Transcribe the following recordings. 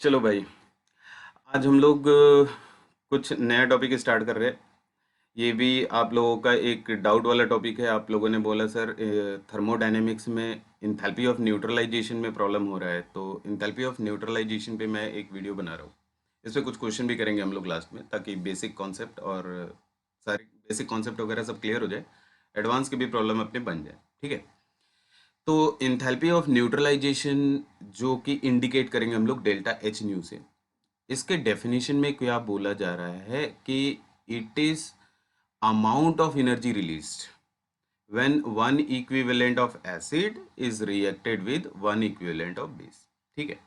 चलो भाई। आज हम लोग कुछ नया टॉपिक स्टार्ट कर रहे हैं। ये भी आप लोगों का एक डाउट वाला टॉपिक है। आप लोगों ने बोला सर थर्मोडायनेमिक्स में इंथैल्पी ऑफ न्यूट्रलाइजेशन में प्रॉब्लम हो रहा है, तो इंथैल्पी ऑफ न्यूट्रलाइजेशन पे मैं एक वीडियो बना रहा हूँ। इस पे कुछ क्वेश्चन भी करेंगे हम लोग लास्ट में, ताकि बेसिक कॉन्सेप्ट और सारे बेसिक कॉन्सेप्ट वगैरह सब क्लियर हो जाए, एडवांस के भी प्रॉब्लम अपने बन जाए। ठीक है। तो इंथैल्पी ऑफ न्यूट्रलाइजेशन जो कि इंडिकेट करेंगे हम लोग डेल्टा एच न्यू से, इसके डेफिनेशन में क्या बोला जा रहा है कि it is amount of energy released when one equivalent of acid is reacted with one equivalent of base. ठीक है।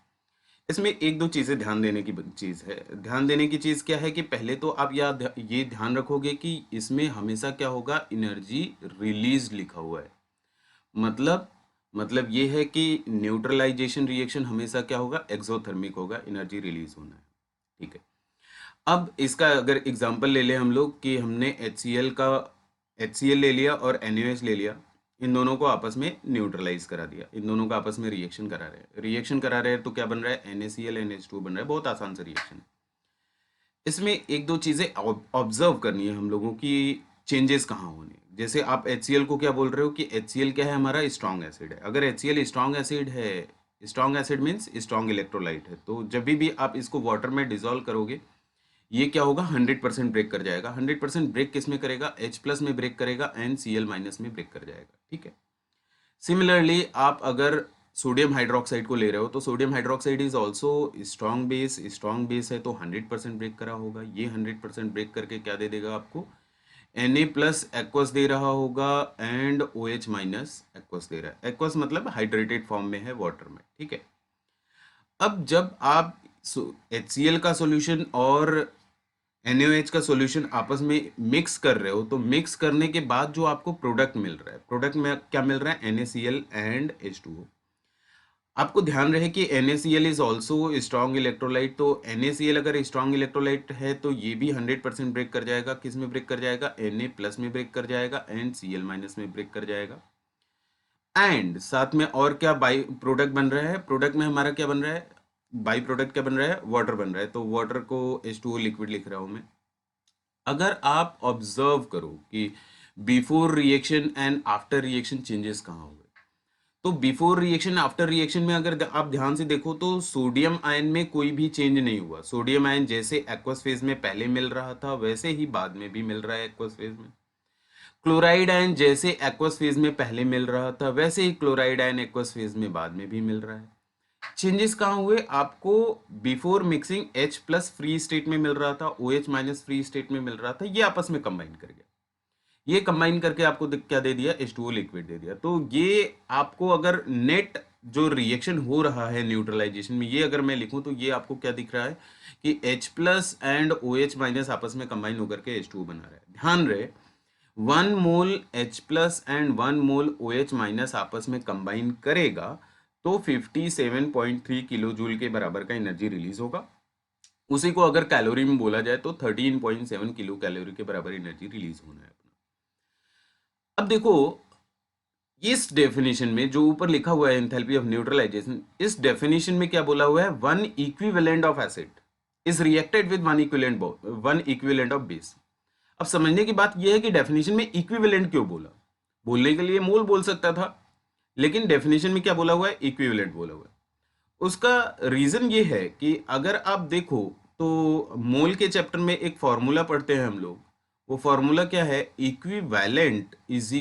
इसमें एक दो चीज़ें ध्यान देने की चीज़ है। ध्यान देने की चीज़ क्या है कि पहले तो आप याद ये ध्यान रखोगे कि इसमें हमेशा क्या होगा, एनर्जी रिलीज लिखा हुआ है। मतलब मतलब ये है कि न्यूट्रलाइजेशन रिएक्शन हमेशा क्या होगा, एक्सोथर्मिक होगा, एनर्जी रिलीज होना है। ठीक है। अब इसका अगर एग्जांपल ले लें हम लोग कि हमने HCl ले लिया और NaOH ले लिया। इन दोनों को आपस में न्यूट्रलाइज करा दिया, इन दोनों का आपस में रिएक्शन करा रहे हैं तो क्या बन रहा है, NaCl NH2 बन रहा है। बहुत आसान सा रिएक्शन है। इसमें एक दो चीज़ें ऑब्जर्व करनी है हम लोगों की, चेंजेस कहाँ होने। जैसे आप HCl को क्या बोल रहे हो कि HCl क्या है, हमारा स्ट्रॉन्ग एसिड है। अगर HCl स्ट्रॉन्ग एसिड है, strong acid means strong electrolyte है, तो जब भी आप इसको वाटर में डिजोल्व करोगे, ये क्या होगा, 100% ब्रेक कर जाएगा। 100% ब्रेक किस में करेगा, H प्लस में ब्रेक करेगा एंड Cl माइनस में ब्रेक कर जाएगा। ठीक है। सिमिलरली आप अगर सोडियम हाइड्रोक्साइड को ले रहे हो, तो sodium hydroxide is also strong base है, तो 100% ब्रेक करा होगा। ये 100% ब्रेक करके क्या दे देगा आपको, Na प्लस एक्वस दे रहा होगा एंड OH माइनस एक्वस दे रहा है। एक्वस मतलब हाइड्रेटेड फॉर्म में है वाटर में। ठीक है। अब जब आप HCl का सॉल्यूशन और NaOH का सॉल्यूशन आपस में मिक्स कर रहे हो, तो मिक्स करने के बाद जो आपको प्रोडक्ट मिल रहा है, प्रोडक्ट में क्या मिल रहा है, NaCl एंड H2O। आपको ध्यान रहे कि NaCl is also strong electrolyte, तो NaCl अगर स्ट्रॉन्ग इलेक्ट्रोलाइट है तो ये भी 100% ब्रेक कर जाएगा। किस में ब्रेक कर जाएगा, Na प्लस में ब्रेक कर जाएगा एंड Cl माइनस में ब्रेक कर जाएगा। एंड साथ में और क्या बाई प्रोडक्ट बन रहा है, प्रोडक्ट में हमारा क्या बन रहा है, बाई प्रोडक्ट क्या बन रहा है, वाटर बन रहा है। तो वाटर को H2O लिक्विड लिख रहा हूं मैं। अगर आप ऑब्जर्व करो कि before reaction and after reaction changes कहाँ हुए, तो बिफोर रिएक्शन आफ्टर रिएक्शन में अगर आप ध्यान से देखो तो सोडियम आयन में कोई भी चेंज नहीं हुआ। सोडियम आयन जैसे एक्वस फेज में पहले मिल रहा था वैसे ही बाद में भी मिल रहा है एक्वस फेज में। क्लोराइड आयन जैसे एक्वस फेज में पहले मिल रहा था वैसे ही क्लोराइड आयन एक्वस फेज में बाद में भी मिल रहा है। चेंजेस कहाँ हुए, आपको before mixing H plus free state में मिल रहा था, OH माइनस फ्री स्टेट में मिल रहा था, ये आपस में कंबाइन कर गया। ये कंबाइन करके आपको क्या दे दिया, H2O लिक्विड दे दिया। तो ये आपको अगर नेट जो रिएक्शन हो रहा है न्यूट्रलाइजेशन में, ये अगर मैं लिखूं तो ये आपको क्या दिख रहा है कि H plus and OH minus आपस में कंबाइन होकर के H2O बना रहा है। ध्यान रहे, 1 mole H plus and 1 mole OH minus आपस में कंबाइन करेगा तो 57.3 किलो जूल के बराबर का एनर्जी रिलीज होगा। उसी को अगर कैलोरी में बोला जाए तो 13.7 किलो कैलोरी के बराबर एनर्जी रिलीज होना है अपना। अब देखो, इस डेफिनेशन में जो ऊपर लिखा हुआ है एंथैल्पी ऑफ न्यूट्रलाइजेशन, इस डेफिनेशन में क्या बोला हुआ है, one equivalent of acid is reacted with one equivalent of base. अब समझने की बात यह है कि डेफिनेशन में इक्विवेलेंट क्यों बोला। बोलने के लिए मोल बोल सकता था, लेकिन डेफिनेशन में क्या बोला हुआ है, इक्विवेलेंट बोला हुआ है। उसका रीजन ये है कि अगर आप देखो तो मोल के चैप्टर में एक फॉर्मूला पढ़ते हैं हम लोग। वो फॉर्मूला क्या है, equivalent is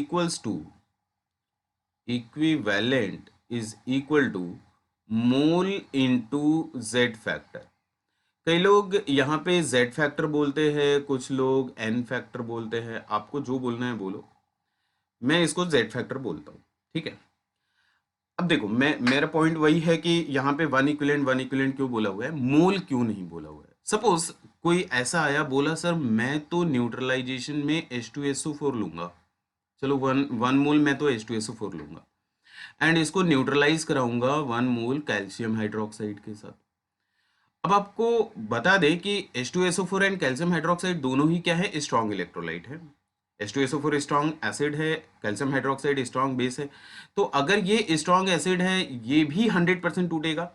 equal to mole into Z factor. कई लोग यहाँ पे जेड फैक्टर बोलते हैं, कुछ लोग एन फैक्टर बोलते हैं, आपको जो बोलना है बोलो। मैं इसको जेड फैक्टर बोलता हूँ। ठीक है। अब देखो, मेरा पॉइंट वही है कि यहाँ पे वन इक्विवेलेंट क्यों बोला हुआ है, मोल क्यों नहीं बोला हुआ है। सपोज कोई ऐसा आया, बोला सर मैं तो न्यूट्रलाइजेशन में H2SO4 लूंगा। चलो, वन वन मोल मैं तो H2SO4 लूंगा एंड इसको न्यूट्रलाइज कराऊंगा 1 मोल कैल्शियम हाइड्रोक्साइड के साथ। अब आपको बता दें कि H2SO4 एंड कैल्शियम हाइड्रोक्साइड दोनों ही क्या है, स्ट्रॉन्ग इलेक्ट्रोलाइट है। H2SO4 स्ट्रॉन्ग एसिड है, कैल्शियम हाइड्रोक्साइड स्ट्रॉन्ग बेस है। तो अगर ये स्ट्रॉन्ग एसिड है, ये भी 100% टूटेगा।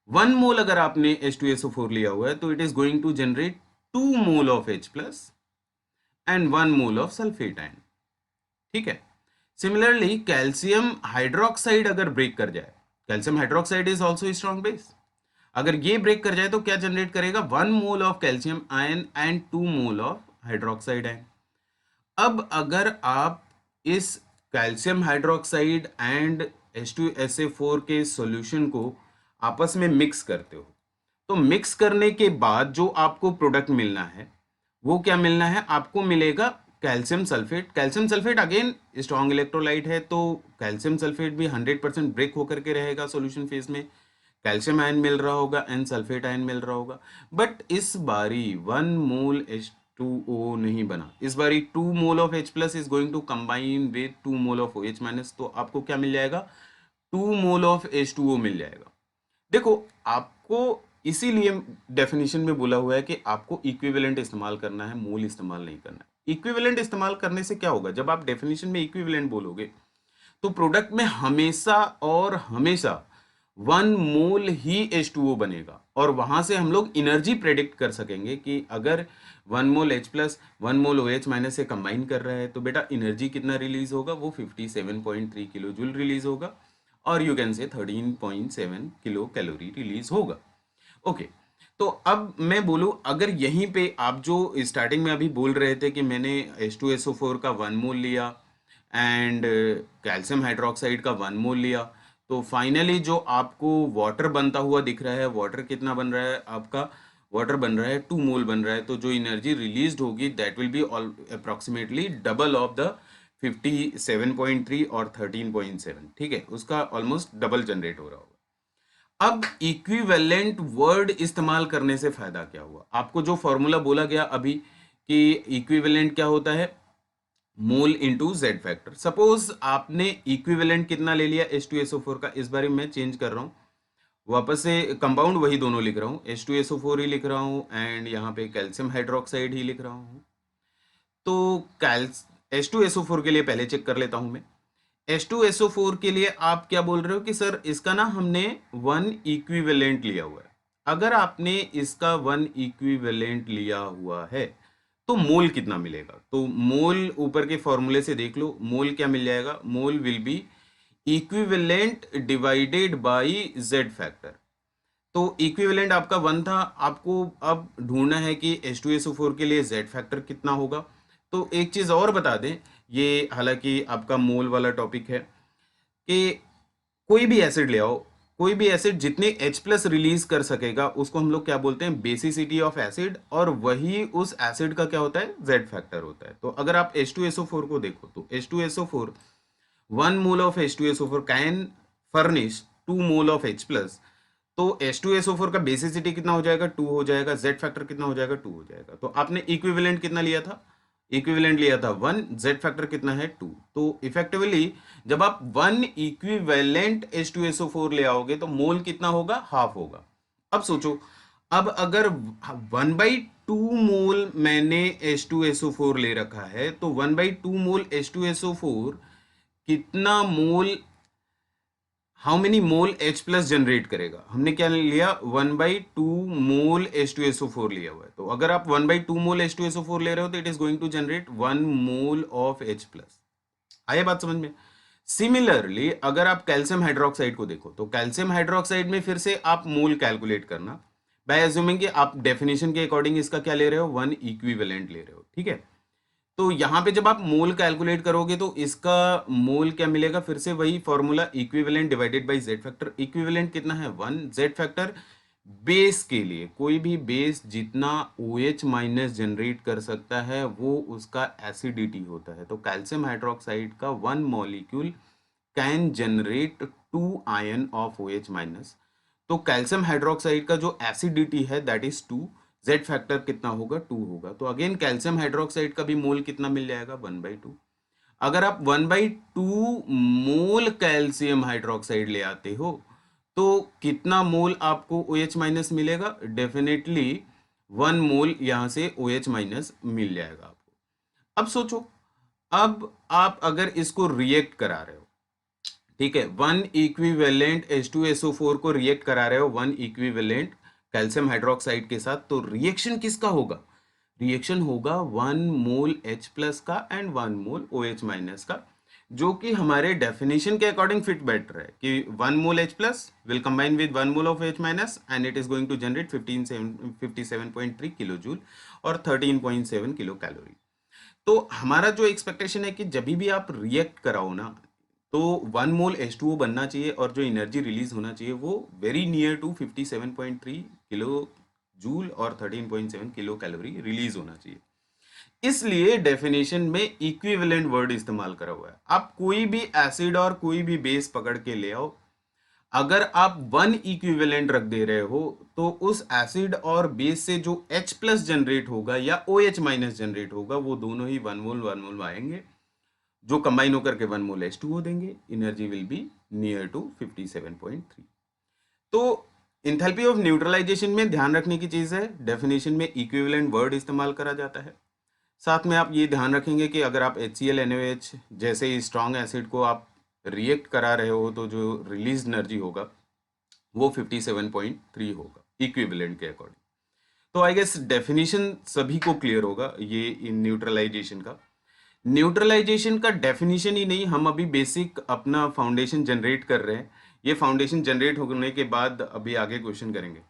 1 मोल अगर आपने H2SO4 लिया हुआ है तो it is going to generate 2 mole of H plus and 1 mole of sulphate ion. ठीक है। सिमिलरली कैल्शियम हाइड्रोक्साइड अगर ब्रेक कर जाए, calcium hydroxide is also strong base, अगर ये ब्रेक कर जाए तो क्या जनरेट करेगा? 1 mole of calcium ion and 2 mole of hydroxide ion. अब अगर आप इस कैल्शियम हाइड्रोक्साइड एंड H2SA4 के सॉल्यूशन को आपस में मिक्स करते हो, तो मिक्स करने के बाद जो आपको प्रोडक्ट मिलना है वो क्या मिलना है? आपको मिलेगा calcium sulphate. Calcium sulphate again strong electrolyte है, तो कैल्शियम सल्फेट भी 100% ब्रेक होकर के रहेगा सॉल्यूशन फेज में, कैल्शियम आयन मिल रहा होगा एंड सल्फेट आयन मिल रहा होगा। बट इस बारी 1 मोल H2O नहीं बना, इस बारी 2 mole of H plus is going to combine with 2 mole of OH minus, तो आपको क्या मिल जाएगा? 2 मोल ऑफ H2O मिल जाएगा। देखो, आपको इसीलिए डेफिनेशन में बोला हुआ है कि आपको इक्विवेलेंट इस्तेमाल करना है, मोल इस्तेमाल नहीं करना है। इक्विवेलेंट इस्तेमाल करने से क्या होगा? जब आप डेफिनेशन में इक्विवेलेंट बोलोगे तो प्रोडक्ट में हमेशा और हमेशा 1 मोल ही H2O बनेगा, और वहां से हम लोग एनर्जी प्रेडिक्ट कर सकेंगे कि अगर 1 mole H plus 1 mole OH minus से कंबाइन कर रहा है तो बेटा एनर्जी कितना रिलीज होगा? वो 57.3 किलो जूल रिलीज होगा, और you can say 13.7 kilo calorie release होगा। ओके, तो अब मैं बोलूं, अगर यहीं पे आप जो स्टार्टिंग में अभी बोल रहे थे कि मैंने H2SO4 का 1 मोल लिया एंड कैल्शियम हाइड्रोक्साइड का 1 मोल लिया, तो फाइनली जो आपको वाटर बनता हुआ दिख रहा है, वाटर कितना बन रहा है आपका? वाटर बन रहा है 2 मोल बन रहा है, तो जो एनर्जी रिलीज होगी that will be approximately double of the 57.3 और 13.7। ठीक है, उसका ऑलमोस्ट डबल जनरेट हो रहा होगा। अब इक्विवेलेंट वर्ड इस्तेमाल करने से फायदा क्या हुआ? आपको जो फॉर्मूला बोला गया अभी कि इक्विवेलेंट क्या होता है? Mole into Z factor. Suppose आपने इक्विवेलेंट कितना ले लिया H2SO4 का, इस बारे में मैं चेंज कर रहा हूँ, वापस से कंपाउंड वही दोनों लिख रहा हूँ, H2SO4 ही लिख रहा हूँ एंड यहाँ पे कैल्शियम हाइड्रोक्साइड ही लिख रहा हूँ। तो कैल्स H2SO4 के लिए पहले चेक कर लेता हूँ मैं। H2SO4 के लिए आप क्या बोल रहे हो कि सर इसका ना हमने 1 इक्विवेलेंट लिया हुआ है। अगर आपने इसका 1 इक्विवेलेंट लिया हुआ है तो मोल कितना मिलेगा? तो मोल ऊपर के फॉर्मूले से देख लो, मोल क्या मिल जाएगा? Mole will be equivalent divided by Z factor. तो इक्विवेलेंट आपका 1 था, आपको अब ढूंढना है कि H2SO4 के लिए जेड फैक्टर कितना होगा। तो एक चीज और बता दें, ये हालांकि आपका मोल वाला टॉपिक है, कि कोई भी एसिड ले आओ, कोई भी एसिड जितने H प्लस रिलीज कर सकेगा उसको हम लोग क्या बोलते हैं? बेसिसिटी ऑफ एसिड, और वही उस एसिड का क्या होता है? जेड फैक्टर होता है। तो अगर आप H2SO4 को देखो तो H2SO4 1 mole of H2SO4 can furnish 2 mole of H plus, तो H2SO4 का बेसिसिटी कितना हो जाएगा? 2 हो जाएगा, जेड फैक्टर कितना हो जाएगा? 2 हो जाएगा। तो आपने इक्विवेलेंट कितना लिया था? इक्विवेलेंट लिया था 1, जेड फैक्टर कितना है? 2। तो इफेक्टिवली जब आप 1 इक्विवेलेंट H2SO4 ले आओगे तो मोल कितना होगा? हाफ होगा। अब सोचो, अब अगर 1/2 मोल मैंने H2SO4 ले रखा है तो 1/2 मोल H2SO4 कितना mole, how many mole H plus generate करेगा? हमने क्या लिया? 1/2 मोल H2SO4 लिया हुआ है, तो अगर आप 1/2 मोल H2SO4 ले रहे हो तो it is going to generate 1 mole of H plus. आया बात समझ में? सिमिलरली अगर आप कैल्शियम हाइड्रोक्साइड को देखो तो कैल्शियम हाइड्रोक्साइड में फिर से आप मोल कैलकुलेट करना, बाय अज्यूमिंग कि आप डेफिनेशन के अकॉर्डिंग इसका क्या ले रहे हो? 1 इक्विवेलेंट ले रहे हो। ठीक है, तो यहां पे जब आप मोल कैलकुलेट करोगे तो इसका मोल क्या मिलेगा? फिर से वही formula, equivalent divided by Z factor. Equivalent कितना है? 1। जेड फैक्टर बेस के लिए, कोई भी बेस जितना OH माइनस जनरेट कर सकता है वो उसका एसिडिटी होता है। तो कैल्शियम हाइड्रोक्साइड का 1 molecule can generate 2 ion of OH minus. तो कैल्शियम हाइड्रोक्साइड का जो एसिडिटी है दैट इज 2, जेड फैक्टर कितना होगा? 2 होगा। तो अगेन कैल्शियम हाइड्रोक्साइड का भी मोल कितना मिल जाएगा? 1/2। अगर आप 1/2 मोल कैल्शियम हाइड्रोक्साइड ले आते हो तो कितना मोल आपको OH माइनस मिलेगा? डेफिनेटली 1 मोल यहां से OH माइनस मिल जाएगा आपको। अब सोचो, अब आप अगर इसको रिएक्ट करा रहे हो ठीक है, वन इक्विवेलेंट H2SO4 को रिएक्ट करा रहे हो वन इक्विवेलेंट कैल्शियम हाइड्रोक्साइड के साथ, तो रिएक्शन किसका होगा? रिएक्शन होगा 1 मोल H+ का एंड 1 मोल OH- का, जो कि हमारे डेफिनेशन के अकॉर्डिंग फिट बैठ रहा है कि 1 mole H+ will combine with 1 mole of OH- and it is going to generate 57.3 kilo joule और 13.7 किलो कैलोरी। तो हमारा जो एक्सपेक्टेशन है कि जब भी आप रिएक्ट कराओ ना, तो 1 मोल H2O बनना चाहिए और जो एनर्जी रिलीज होना चाहिए वो very near to 57.3 kilo joule और 13.7 किलो कैलोरी रिलीज होना चाहिए। इसलिए डेफिनेशन में इक्विवेलेंट वर्ड इस्तेमाल करा हुआ है। आप कोई भी एसिड और कोई भी बेस पकड़ के ले आओ, अगर आप वन इक्विवेलेंट रख दे रहे हो तो उस एसिड और बेस से जो H+ जनरेट होगा या OH- जनरेट होगा, वो दोनों ही 1 मोल आएंगे, जो कंबाइन होकर के 1 मोल H2O देंगे। Energy will be near to 57.3। तो इंथैल्पी ऑफ न्यूट्रलाइजेशन में ध्यान रखने की चीज है, डेफिनेशन में इक्विवेलेंट वर्ड इस्तेमाल करा जाता है। साथ में आप ये ध्यान रखेंगे कि अगर आप HCl NaOH जैसे स्ट्रॉन्ग एसिड को आप रिएक्ट करा रहे हो तो जो रिलीज एनर्जी होगा वो 57.3 होगा इक्विवेलेंट के अकॉर्डिंग। तो आई गेस डेफिनेशन सभी को क्लियर होगा ये इन न्यूट्रलाइजेशन का। न्यूट्रलाइजेशन का डेफिनेशन ही नहीं, हम अभी बेसिक अपना फाउंडेशन जनरेट कर रहे हैं। ये फाउंडेशन जनरेट होने के बाद अभी आगे क्वेश्चन करेंगे।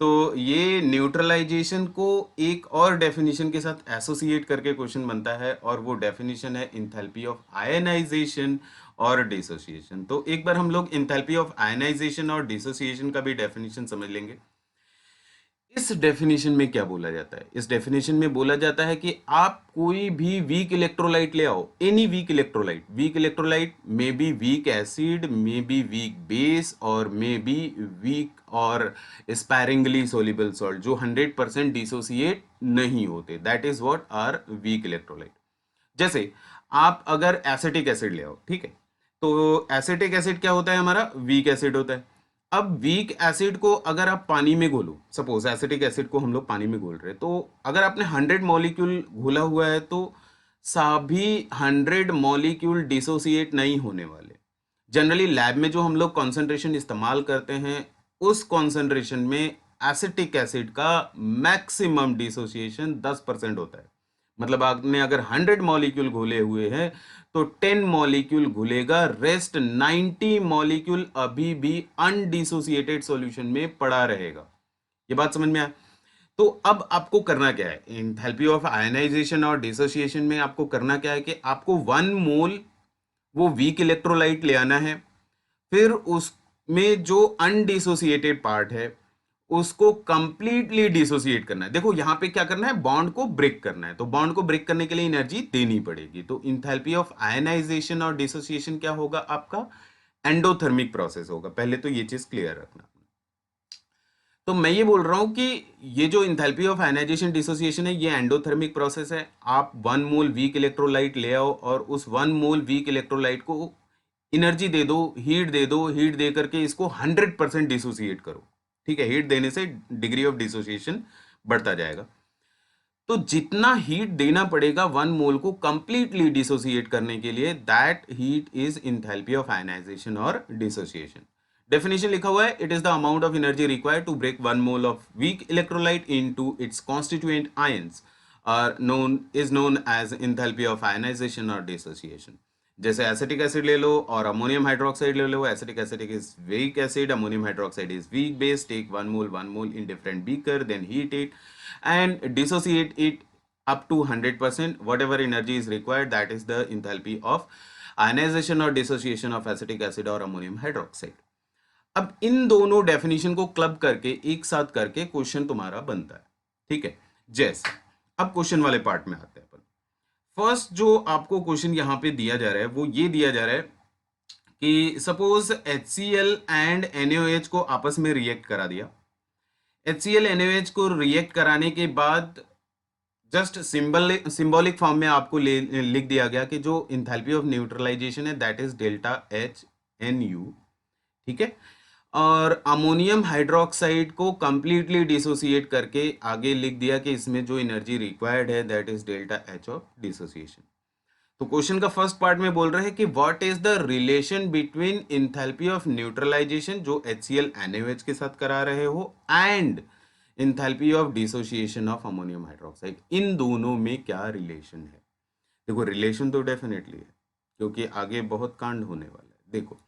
तो ये न्यूट्रलाइजेशन को एक और डेफिनेशन के साथ एसोसिएट करके क्वेश्चन बनता है, और वो डेफिनेशन है इंथैल्पी ऑफ आयनाइजेशन और डिसोसिएशन। तो एक बार हम लोग इंथैल्पी ऑफ आयनाइजेशन और डिसोसिएशन का भी डेफिनेशन समझ लेंगे। इस डेफिनेशन में क्या बोला जाता है? इस डेफिनेशन में बोला जाता है कि आप कोई भी वीक इलेक्ट्रोलाइट ले आओ, any weak electrolyte may be weak acid, may be weak base, और मे बी वीक और स्पैरिंगली सोल्यूबल सॉल्ट, जो 100% डिसोसिएट नहीं होते, that is what are weak electrolyte. जैसे आप अगर एसिटिक एसिड ले आओ, ठीक है, तो एसिटिक एसिड क्या होता है? हमारा वीक एसिड होता है। अब वीक एसिड को अगर आप पानी में घोलो, सपोज एसिटिक एसिड को हम लोग पानी में घोल रहे हैं, तो अगर आपने 100 मॉलिक्यूल घोला हुआ है तो सभी 100 मॉलिक्यूल डिसोसिएट नहीं होने वाले। जनरली लैब में जो हम लोग कॉन्सेंट्रेशन इस्तेमाल करते हैं, उस कॉन्सेंट्रेशन में एसिटिक एसिड का मैक्सिमम डिसोसिएशन 10% होता है। मतलब आपने अगर 100 मॉलिक्यूल घोले हुए हैं तो 10 मॉलिक्यूल घुलेगा, रेस्ट 90 मॉलिक्यूल अभी भी अनडिसोसिएटेड सॉल्यूशन में पड़ा रहेगा। ये बात समझ में आया? तो अब आपको करना क्या है एंथैल्पी ऑफ आयनाइजेशन और डिसोसिएशन में? आपको करना क्या है कि आपको 1 मोल वो वीक इलेक्ट्रोलाइट ले आना है, फिर उसमें जो अनडिसोसिएटेड पार्ट है उसको कंप्लीटली डिसोसिएट करना है। देखो यहां पे क्या करना है, बॉन्ड को ब्रेक करना है, तो बॉन्ड को ब्रेक करने के लिए एनर्जी देनी पड़ेगी। तो इंथैल्पी ऑफ आयनाइजेशन और डिसोसिएशन क्या होगा? आपका एंडोथर्मिक प्रोसेस होगा। पहले तो ये चीज क्लियर रखना। तो मैं ये बोल रहा हूं कि ये जो इंथैल्पी ऑफ आयनाइजेशन डिसोसिएशन है ये एंडोथर्मिक प्रोसेस है। आप 1 मोल वीक इलेक्ट्रोलाइट ले आओ और उस 1 मोल वीक इलेक्ट्रोलाइट को एनर्जी दे दो, हीट दे करके इसको 100% डिसोसिएट करो। ठीक है, हीट देने से डिग्री ऑफ डिसोसिएशन बढ़ता जाएगा। तो जितना हीट देना पड़ेगा 1 मोल को कंप्लीटली डिसोसिएट करने के लिए, that heat is enthalpy of ionisation और डिसोसिएशन। डेफिनेशन लिखा हुआ है, it is the amount of energy required to break 1 mole of weak electrolyte into its constituent ions are known as enthalpy of ionisation और dissociation. जैसे acetic acid ले लो और ammonium hydroxide ले लो। Acetic acid is weak acid, ammonium hydroxide is weak base. Take 1 mole in different beaker, then heat it and dissociate it up to 100%. Whatever energy is required, that is the enthalpy of ionization or dissociation of acetic acid और ammonium hydroxide. अब इन दोनों definition को club करके एक साथ करके question तुम्हारा बनता है। ठीक है, जैसे अब क्वेश्चन वाले पार्ट में आते हैं अपन। फर्स्ट जो आपको क्वेश्चन यहां पे दिया जा रहा है वो ये दिया जा रहा है कि सपोज HCl एंड NaOH को आपस में रिएक्ट करा दिया। HCl NaOH को रिएक्ट कराने के बाद जस्ट सिंबॉलिक फॉर्म में आपको लिख दिया गया कि जो इंथैल्पी ऑफ न्यूट्रलाइजेशन है दैट इज डेल्टा HNU। ठीक है, और अमोनियम हाइड्रोक्साइड को कंप्लीटली डिसोसिएट करके आगे लिख दिया कि इसमें जो एनर्जी रिक्वायर्ड है that is delta H of dissociation. तो क्वेश्चन का फर्स्ट पार्ट में बोल रहे हैं कि what is the relation between enthalpy of neutralization जो HCl NaOH के साथ करा रहे हो and enthalpy of dissociation of ammonium hydroxide, इन दोनों में क्या रिलेशन है। देखो रिलेशन तो डेफिनेटली है क्योंकि आगे बहुत कांड होने वाला है। देखो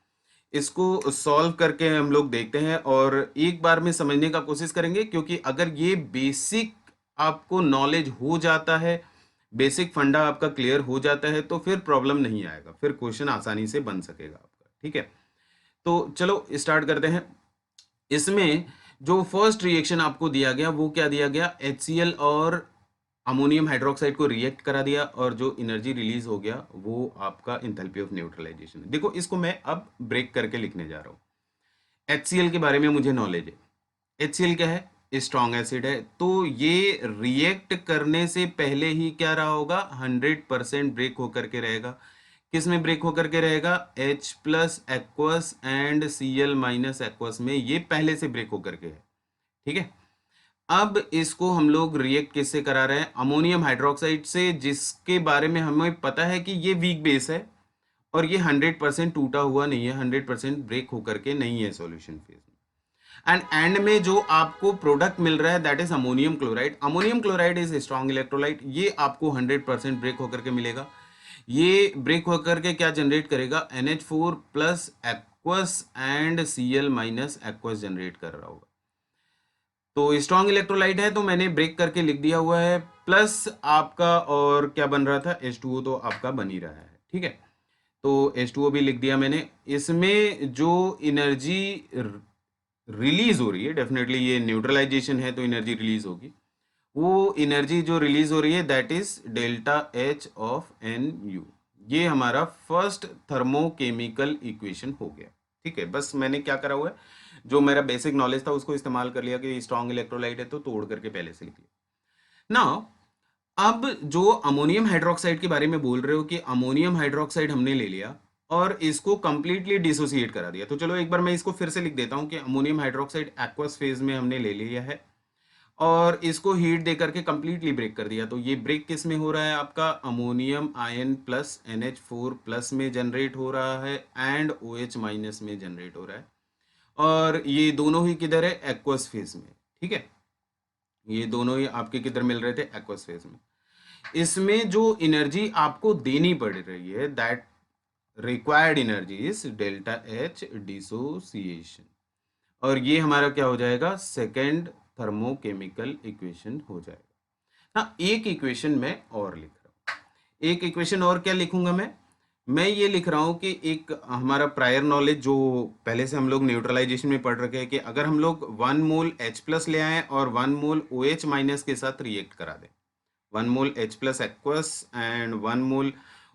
इसको सॉल्व करके हम लोग देखते हैं और एक बार में समझने का कोशिश करेंगे, क्योंकि अगर ये बेसिक आपको नॉलेज हो जाता है, बेसिक फंडा आपका क्लियर हो जाता है, तो फिर प्रॉब्लम नहीं आएगा, फिर क्वेश्चन आसानी से बन सकेगा आपका। ठीक है, तो चलो स्टार्ट करते हैं। इसमें जो फर्स्ट रिएक्शन आपको दिया गया वो क्या दिया गया, HCl और अमोनियम हाइड्रोक्साइड को रिएक्ट करा दिया और जो एनर्जी रिलीज हो गया वो आपका इंथैल्पी ऑफ न्यूट्रलाइजेशन है। देखो इसको मैं अब ब्रेक करके लिखने जा रहा हूँ। HCl के बारे में मुझे नॉलेज है। HCl क्या है, स्ट्रॉन्ग एसिड है, तो ये रिएक्ट करने से पहले ही क्या रहा होगा, 100% ब्रेक होकर के रहेगा। किस में ब्रेक होकर के रहेगा, H plus aqueous and Cl minus aqueous में, ये पहले से ब्रेक होकर के है। ठीक है, अब इसको हम लोग रिएक्ट किससे करा रहे हैं, अमोनियम हाइड्रोक्साइड से, जिसके बारे में हमें पता है कि ये वीक बेस है और ये 100% टूटा हुआ नहीं है, 100% ब्रेक होकर के नहीं है सॉल्यूशन फेज में। एंड में जो आपको प्रोडक्ट मिल रहा है that is ammonium chloride. Ammonium chloride is strong electrolyte, ये आपको 100% ब्रेक होकर के मिलेगा। ये ब्रेक होकर के क्या जनरेट करेगा, NH4 plus aqueous and Cl minus aqueous generate कर रहा होगा। तो स्ट्रॉन्ग इलेक्ट्रोलाइट है तो मैंने ब्रेक करके लिख दिया हुआ है, प्लस आपका और क्या बन रहा था, H2O तो आपका बन ही रहा है। ठीक है, तो H2O भी लिख दिया मैंने। इसमें जो एनर्जी रिलीज हो रही है, डेफिनेटली ये न्यूट्रलाइजेशन है तो एनर्जी रिलीज होगी, वो एनर्जी जो रिलीज हो रही है that is delta H of NU। ये हमारा फर्स्ट थर्मोकेमिकल इक्वेशन हो गया। ठीक है, बस मैंने क्या करा हुआ है, जो मेरा बेसिक नॉलेज था उसको इस्तेमाल कर लिया कि स्ट्रॉन्ग इलेक्ट्रोलाइट है तो तोड़ करके पहले से लिख लिया। नाउ अब जो अमोनियम हाइड्रोक्साइड के बारे में बोल रहे हो कि अमोनियम हाइड्रोक्साइड हमने ले लिया और इसको कंप्लीटली डिसोसिएट करा दिया, तो चलो एक बार मैं इसको फिर से लिख देता हूं कि अमोनियम हाइड्रोक्साइड एक्वस फेज में हमने ले लिया है और इसको हीट दे करके कंप्लीटली ब्रेक कर दिया। तो ये ब्रेक किस में हो रहा है, आपका ammonium ion plus NH4 plus में जनरेट हो रहा है एंड OH माइनस में जनरेट हो रहा है, और ये दोनों ही किधर है, एक्वस फेज में। ठीक है, ये दोनों ही आपके किधर मिल रहे थे, एक्वस फेज में। इसमें जो एनर्जी आपको देनी पड़ रही है that required energy is delta H dissociation, और ये हमारा क्या हो जाएगा, सेकेंड थर्मोकेमिकल इक्वेशन हो जाएगा। हाँ, एक इक्वेशन मैं और लिख रहा हूँ, एक इक्वेशन और क्या लिखूंगा मैं ये लिख रहा हूँ कि एक हमारा प्रायर नॉलेज जो पहले से हम लोग न्यूट्रलाइजेशन में पढ़ रखे हैं कि अगर हम लोग 1 मोल H प्लस ले आए और 1 मोल OH माइनस के साथ रिएक्ट करा दें, 1 mole H plus aqueous and 1 mole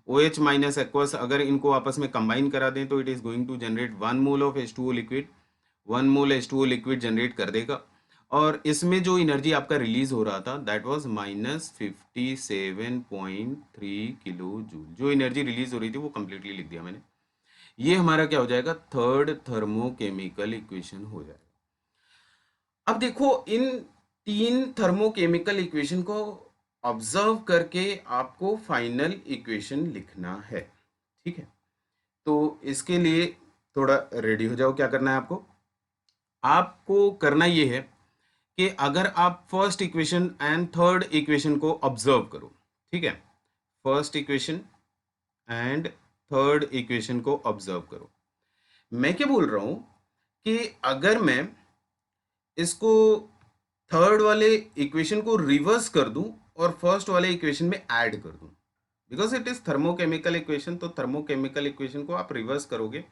OH minus aqueous, अगर इनको आपस में कंबाइन करा दें तो it is going to generate 1 mole of H2O liquid, 1 mole H2O liquid generate कर देगा। और इसमें जो एनर्जी आपका रिलीज हो रहा था दैट वाज -57.3 किलो जूल, जो एनर्जी रिलीज हो रही थी वो कंप्लीटली लिख दिया मैंने। ये हमारा क्या हो जाएगा, थर्ड थर्मोकेमिकल इक्वेशन हो जाएगा। अब देखो इन तीन थर्मोकेमिकल इक्वेशन को ऑब्जर्व करके आपको फाइनल इक्वेशन लिखना है। ठीक है, तो इसके लिए थोड़ा रेडी हो जाओ। क्या करना है आपको, आपको करना ये है कि अगर आप first equation and third equation को ऑब्जर्व करो, ठीक है, first equation and third equation को ऑब्जर्व करो। मैं क्या बोल रहा हूं कि अगर मैं इसको थर्ड वाले इक्वेशन को रिवर्स कर दूं और फर्स्ट वाले इक्वेशन में ऐड कर दूं, because it is thermochemical equation, तो थर्मोकेमिकल इक्वेशन को आप रिवर्स करोगे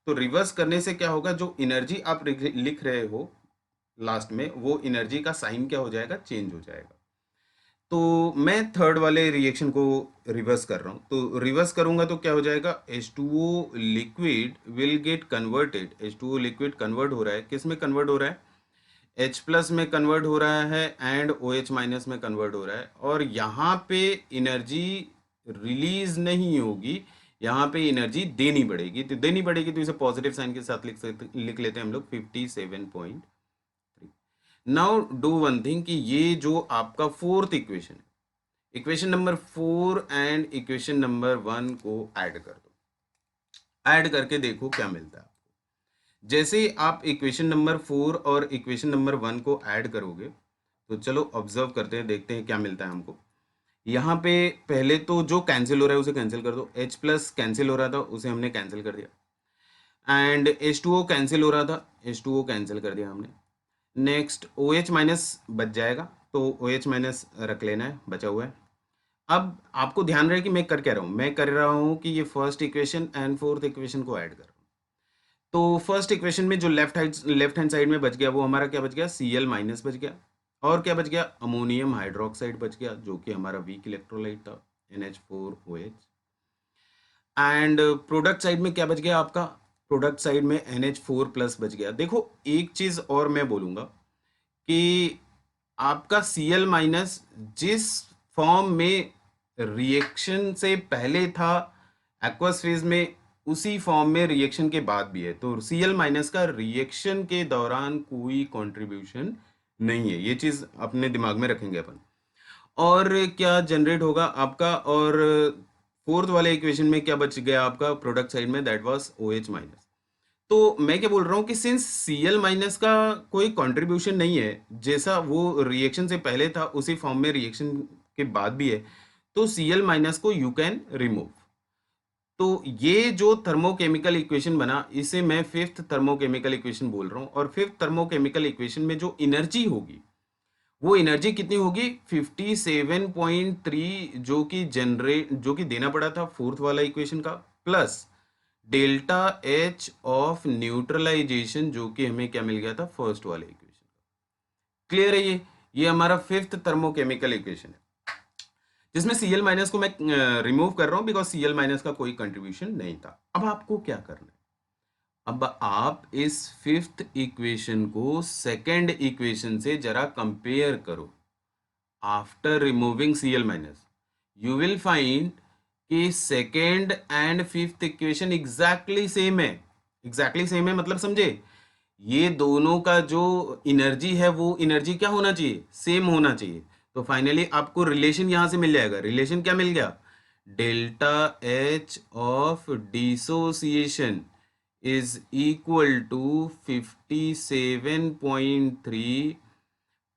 तो रिवर्स करने से क्या होगा, जो एनर्जी आप लिख रहे हो लास्ट में वो एनर्जी का साइन क्या हो जाएगा, चेंज हो जाएगा। तो मैं थर्ड वाले रिएक्शन को रिवर्स कर रहा हूँ, तो रिवर्स करूंगा तो क्या हो जाएगा, H2O liquid will get converted, H2O liquid convert हो रहा है, किस में कन्वर्ट हो रहा है, H प्लस में कन्वर्ट हो रहा है एंड OH माइनस में कन्वर्ट हो रहा है, और यहाँ पे एनर्जी रिलीज नहीं होगी, यहाँ पे एनर्जी देनी पड़ेगी, तो देनी पड़ेगी तो इसे पॉजिटिव साइन के साथ लिख लेते हैं हम लोग 57.3। नाउ डू वन थिंग कि ये जो आपका फोर्थ इक्वेशन है, equation number 4 and equation number 1 को ऐड कर दो। ऐड करके देखो क्या मिलता है आपको। जैसे ही आप इक्वेशन नंबर 4 और इक्वेशन नंबर 1 को ऐड करोगे तो चलो ऑब्जर्व करते हैं, देखते हैं क्या मिलता है हमको। यहाँ पे पहले तो जो कैंसिल हो रहा है उसे कैंसिल कर दो। H प्लस कैंसिल हो रहा था उसे हमने कैंसिल कर दिया, एंड H2O कैंसिल हो रहा था, H2O कैंसिल कर दिया हमने। नेक्स्ट OH माइनस बच जाएगा, तो OH माइनस रख लेना है, बचा हुआ है। अब आपको ध्यान रहे कि मैं कर क्या रहा हूँ, मैं कर रहा हूँ कि ये first equation and fourth equation को ऐड कर रहा हूँ। तो फर्स्ट इक्वेशन में जो लेफ्ट हैंड साइड में बच गया वो हमारा क्या बच गया, Cl माइनस बच गया, और क्या बच गया, अमोनियम हाइड्रोक्साइड बच गया, जो कि हमारा वीक इलेक्ट्रोलाइट था, NH4OH। एंड प्रोडक्ट साइड में क्या बच गया आपका, प्रोडक्ट साइड में NH4 प्लस बच गया। देखो एक चीज और मैं बोलूंगा कि आपका Cl माइनस जिस फॉर्म में रिएक्शन से पहले था एक्वस फेज में, उसी फॉर्म में रिएक्शन के बाद भी है। तो Cl माइनस का रिएक्शन के दौरान कोई कंट्रीब्यूशन नहीं है, ये चीज अपने दिमाग में रखेंगे अपन। और क्या जनरेट होगा आपका, और फोर्थ वाले इक्वेशन में क्या बच गया आपका प्रोडक्ट साइड में, दैट वाज OH माइनस। तो मैं क्या बोल रहा हूँ कि सिंस Cl माइनस का कोई कंट्रीब्यूशन नहीं है, जैसा वो रिएक्शन से पहले था उसी फॉर्म में रिएक्शन के बाद भी है, तो Cl माइनस को यू कैन रिमूव। तो ये जो थर्मोकेमिकल इक्वेशन बना, इसे मैं फिफ्थ थर्मोकेमिकल इक्वेशन बोल रहा हूँ। और फिफ्थ थर्मोकेमिकल इक्वेशन में जो एनर्जी होगी वो एनर्जी कितनी होगी, 57.3, जो कि देना पड़ा था फोर्थ वाला इक्वेशन का, plus delta H of neutralization, जो कि हमें क्या मिल गया था फर्स्ट वाले इक्वेशन। क्लियर है ये हमारा फिफ्थ थर्मोकेमिकल इक्वेशन है, जिसमें Cl माइनस को मैं रिमूव कर रहा हूं बिकॉज Cl माइनस का कोई कंट्रीब्यूशन नहीं था। अब आपको क्या करना है, अब आप इस फिफ्थ इक्वेशन को सेकंड इक्वेशन से जरा कंपेयर करो। After removing Cl minus you will find कि second and fifth equation exactly same है। एग्जैक्टली सेम है मतलब समझे, ये दोनों का जो एनर्जी है वो एनर्जी क्या होना चाहिए, सेम होना चाहिए। तो फाइनली आपको रिलेशन यहां से मिल जाएगा। रिलेशन क्या मिल गया, delta H of dissociation is equal to 57.3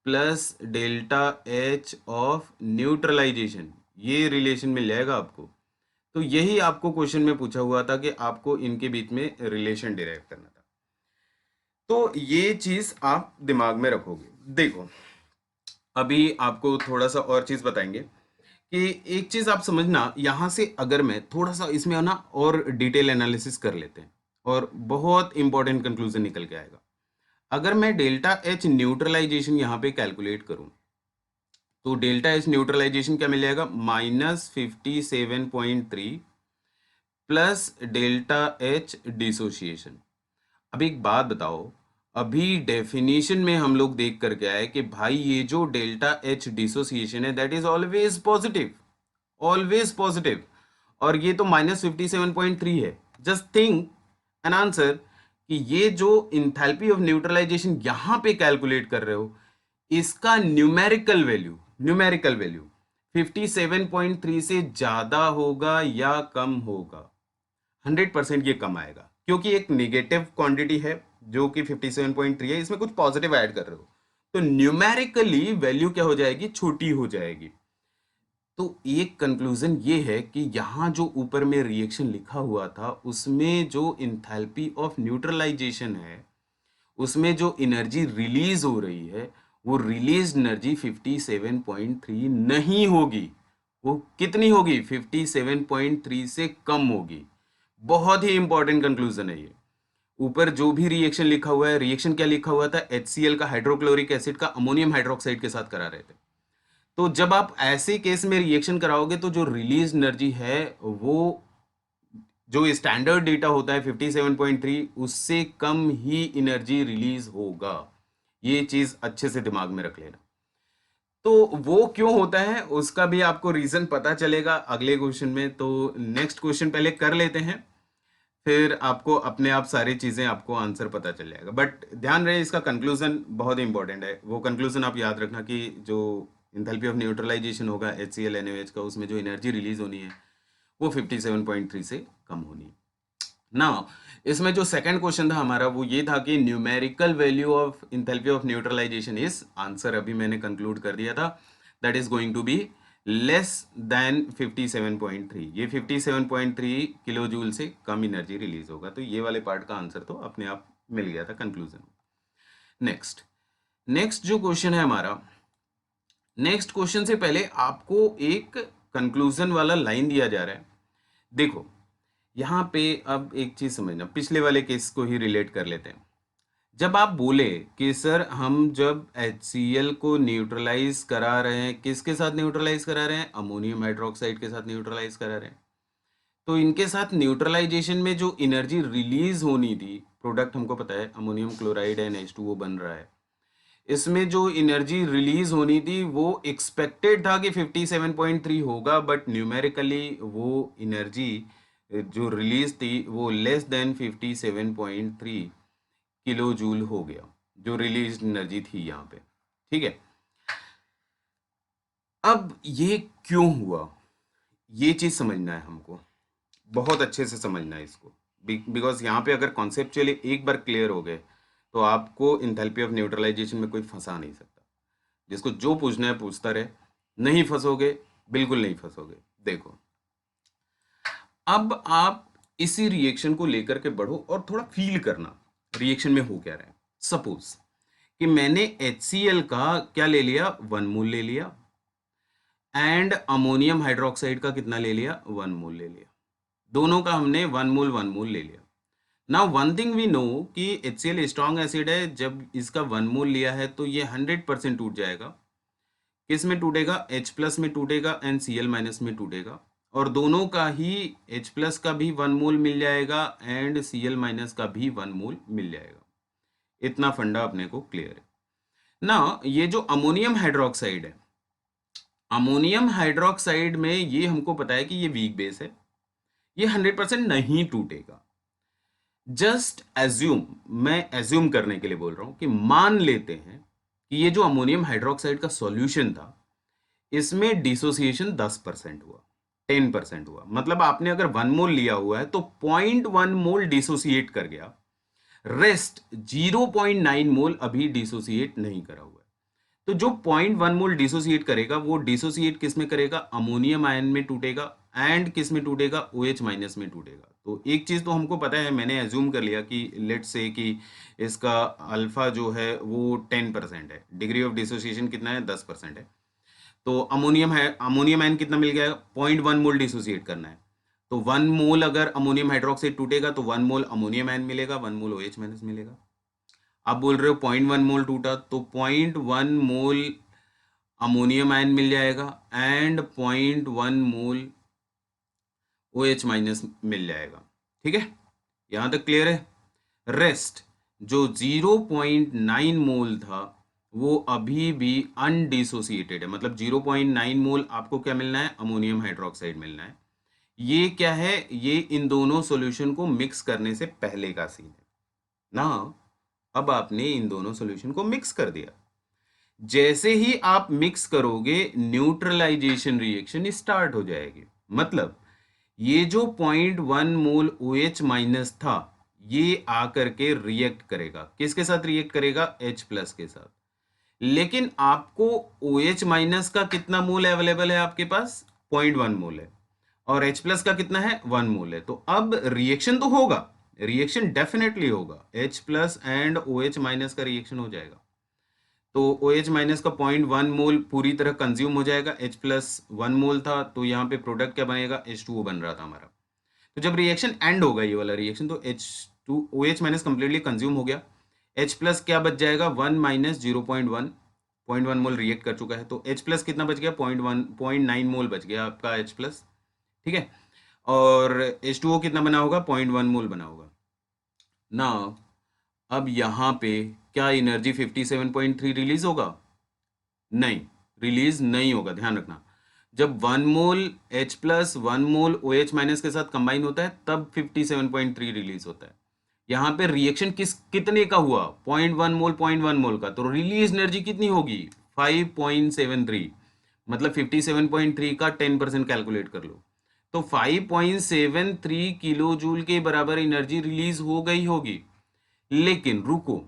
plus delta H of neutralization, ये रिलेशन मिल जाएगा आपको। तो यही आपको क्वेश्चन में पूछा हुआ था कि आपको इनके बीच में रिलेशन डिराइव करना था। तो ये चीज आप दिमाग में रखोगे। देखो अभी आपको थोड़ा सा और चीज बताएंगे कि एक चीज आप समझना, यहां से अगर मैं थोड़ा सा इसमें ना और डिटेल एनालिसिस कर लेते हैं और बहुत इंपॉर्टेंट कंक्लूजन निकल के आएगा। अगर मैं डेल्टा H न्यूट्रलाइजेशन यहाँ पे कैलकुलेट करूं तो डेल्टा H न्यूट्रलाइजेशन क्या मिल जाएगा, -57.3 प्लस डेल्टा H डिसोसिएशन। अब एक बात बताओ, अभी डेफिनेशन में हम लोग देख करके आए कि भाई ये जो डेल्टा H डिसोसिएशन है that is always positive, always positive, और ये तो -57.3 है। जस्ट थिंक एन आंसर कि ये जो इंथैल्पी ऑफ न्यूट्रलाइजेशन यहां पे कैलकुलेट कर रहे हो, इसका न्यूमेरिकल वैल्यू 57.3 से ज्यादा होगा या कम होगा, 100% ये कम आएगा, क्योंकि एक नेगेटिव क्वांटिटी है जो कि 57.3 है, इसमें कुछ पॉजिटिव ऐड कर रहे हो, तो न्यूमेरिकली वैल्यू क्या हो जाएगी, छोटी हो जाएगी। तो एक कंक्लूजन ये है कि यहां जो ऊपर में रिएक्शन लिखा हुआ था उसमें जो इंथैल्पी ऑफ न्यूट्रलाइजेशन है, उसमें जो एनर्जी रिलीज हो रही है वो रिलीज एनर्जी 57.3 नहीं होगी। वो कितनी होगी, 57.3 से कम होगी। बहुत ही इंपॉर्टेंट कंक्लूजन है ये। ऊपर जो भी रिएक्शन लिखा हुआ है, रिएक्शन क्या लिखा हुआ था, HCl का हाइड्रोक्लोरिक एसिड का अमोनियम हाइड्रोक्साइड के साथ करा रहे थे। तो जब आप ऐसे केस में रिएक्शन कराओगे तो जो रिलीज एनर्जी है वो जो स्टैंडर्ड डेटा होता है 57.3 उससे कम ही एनर्जी रिलीज होगा। ये चीज अच्छे से दिमाग में रख लेना। तो वो क्यों होता है उसका भी आपको रीजन पता चलेगा अगले क्वेश्चन में। तो नेक्स्ट क्वेश्चन पहले कर लेते हैं, फिर आपको अपने आप सारी चीजें आपको आंसर पता चल जाएगा। बट ध्यान रहे इसका कंक्लूजन बहुत इंपॉर्टेंट है। वो कंक्लूजन आप याद रखना कि जो इंथैल्पी ऑफ न्यूट्रलाइजेशन होगा HCl NaOH का, उसमें जो एनर्जी रिलीज होनी है वो 57.3 से कम होनी है। नाउ इसमें जो सेकंड क्वेश्चन था हमारा वो ये था कि numerical value of enthalpy of neutralization is, answer अभी मैंने कंक्लूड कर दिया था, that is going to be less than 57.3। ये 57.3 किलो जूल से कम एनर्जी रिलीज होगा। तो ये वाले पार्ट का आंसर तो अपने आप मिल गया था कंक्लूजन। नेक्स्ट जो क्वेश्चन है हमारा, नेक्स्ट क्वेश्चन से पहले आपको एक कंक्लूजन वाला लाइन दिया जा रहा है। देखो यहाँ पे अब एक चीज समझना, पिछले वाले केस को ही रिलेट कर लेते हैं। जब आप बोले कि सर हम जब HCl को न्यूट्रलाइज करा रहे हैं, किसके साथ न्यूट्रलाइज करा रहे हैं, अमोनियम हाइड्रोक्साइड के साथ न्यूट्रलाइज करा रहे हैं, तो इनके साथ न्यूट्रलाइजेशन में जो एनर्जी रिलीज होनी थी, प्रोडक्ट हमको पता है अमोनियम क्लोराइड एंड H2O बन रहा है, इसमें जो एनर्जी रिलीज होनी थी वो एक्सपेक्टेड था कि 57.3 होगा, बट न्यूमेरिकली वो एनर्जी जो रिलीज थी वो लेस देन 57.3 किलो जूल हो गया, जो रिलीज एनर्जी थी यहाँ पे। ठीक है, अब ये क्यों हुआ, ये चीज समझना है हमको, बहुत अच्छे से समझना है इसको, बिकॉज यहाँ पे अगर कॉन्सेप्चुअली एक बार क्लियर हो गए तो आपको इंथैल्पी ऑफ न्यूट्रलाइजेशन में कोई फंसा नहीं सकता। जिसको जो पूछना है पूछता रहे, नहीं फंसोगे, बिल्कुल नहीं फंसोगे। देखो अब आप इसी रिएक्शन को लेकर के बढ़ो और थोड़ा फील करना रिएक्शन में हो क्या रहा है। सपोज कि मैंने HCl का क्या ले लिया, 1 मोल ले लिया, एंड अमोनियम हाइड्रोक्साइड का कितना ले लिया, 1 मोल ले लिया। दोनों का हमने 1 मोल ले लिया। Now one thing we know कि HCl स्ट्रॉन्ग एसिड है, जब इसका 1 मोल लिया है तो ये 100% टूट जाएगा। किस में टूटेगा, H+ में टूटेगा एंड Cl- में टूटेगा, और दोनों का ही H+ का भी 1 मोल मिल जाएगा एंड Cl- का भी 1 मोल मिल जाएगा। इतना फंडा अपने को क्लियर है ना। ये जो अमोनियम हाइड्रोक्साइड है, अमोनियम हाइड्रोक्साइड में ये हमको पता है कि ये वीक बेस है, ये 100% नहीं टूटेगा। जस्ट एज्यूम, मैं एज्यूम करने के लिए बोल रहा हूं कि मान लेते हैं कि ये जो अमोनियम हाइड्रोक्साइड का सॉल्यूशन था इसमें डिसोसिएशन 10% हुआ, 10% हुआ, मतलब आपने अगर 1 मोल लिया हुआ है तो 0.1 मोल डिसोसिएट कर गया, रेस्ट 0.9 मोल अभी डिसोसिएट नहीं करा हुआ है। तो जो 0.1 मोल डिसोसिएट करेगा वो डिसोसिएट किस में करेगा, अमोनियम आयन में टूटेगा, एंड किस में टूटेगा, OH- में टूटेगा। तो एक चीज तो हमको पता है, मैंने एज्यूम कर लिया कि लेट्स से कि इसका अल्फा जो है वो 10% है, डिग्री ऑफ डिसोसिएशन कितना है, 10% है। तो अमोनियम है, अमोनियम आयन कितना मिल गया, 0.1 मोल डिसोसिएट करना है। तो 1 मोल अगर अमोनियम हाइड्रोक्साइड टूटेगा तो 1 मोल अमोनियम आयन मिलेगा, 1 मोल OH- मिलेगा। आप बोल रहे हो 0.1 मोल टूटा, तो 0.1 मोल अमोनियम आयन मिल जाएगा एंड 0.1 मोल OH- मिल जाएगा। ठीक है, यहां तक क्लियर है। रेस्ट जो 0.9 मोल था वो अभी भी अनडिसोसिएटेड है, मतलब 0.9 मोल आपको क्या मिलना है, अमोनियम हाइड्रोक्साइड मिलना है। ये क्या है, ये इन दोनों सॉल्यूशन को मिक्स करने से पहले का सीन है ना। अब आपने इन दोनों सॉल्यूशन को मिक्स कर दिया, जैसे ही आप मिक्स करोगे न्यूट्रलाइजेशन रिएक्शन स्टार्ट हो जाएगी। मतलब ये जो 0.1 मोल OH- था ये आकर के रिएक्ट करेगा, किसके साथ रिएक्ट करेगा, H+ के साथ। लेकिन आपको OH- का कितना मोल अवेलेबल है आपके पास, 0.1 मोल है, और H+ का कितना है, 1 मोल है। तो अब रिएक्शन तो होगा, रिएक्शन डेफिनेटली होगा, H+ एंड OH- का रिएक्शन हो जाएगा। तो OH- का 0.1 मोल पूरी तरह कंज्यूम हो जाएगा, H+ 1 मोल था, तो यहाँ पे प्रोडक्ट क्या बनेगा, H2O बन रहा था हमारा। तो जब रिएक्शन एंड होगा ये वाला रिएक्शन, तो OH- कंप्लीटली कंज्यूम हो गया, H+ क्या बच जाएगा, 1 माइनस 0.1, 0.1 मोल रिएक्ट कर चुका है, तो H+ कितना बच गया, 0.9 मोल बच गया आपका H+। ठीक है, और H2O कितना बना होगा, 0.1 मोल बना होगा ना। अब यहाँ पे क्या एनर्जी 57.3 रिलीज होगा, नहीं, रिलीज नहीं होगा, ध्यान रखना। जब 1 मोल H+ 1 मोल OH- के साथ कंबाइन होता है तब 57.3 रिलीज होता है। यहाँ पे रिएक्शन कितने का हुआ, 0.1 मोल, 0.1 मोल का, तो रिलीज एनर्जी कितनी होगी, 5.73। मतलब 57.3 का 10% कैलकुलेट कर लो, तो 5.73 किलो जूल के बराबर एनर्जी रिलीज हो गई होगी। लेकिन रुको,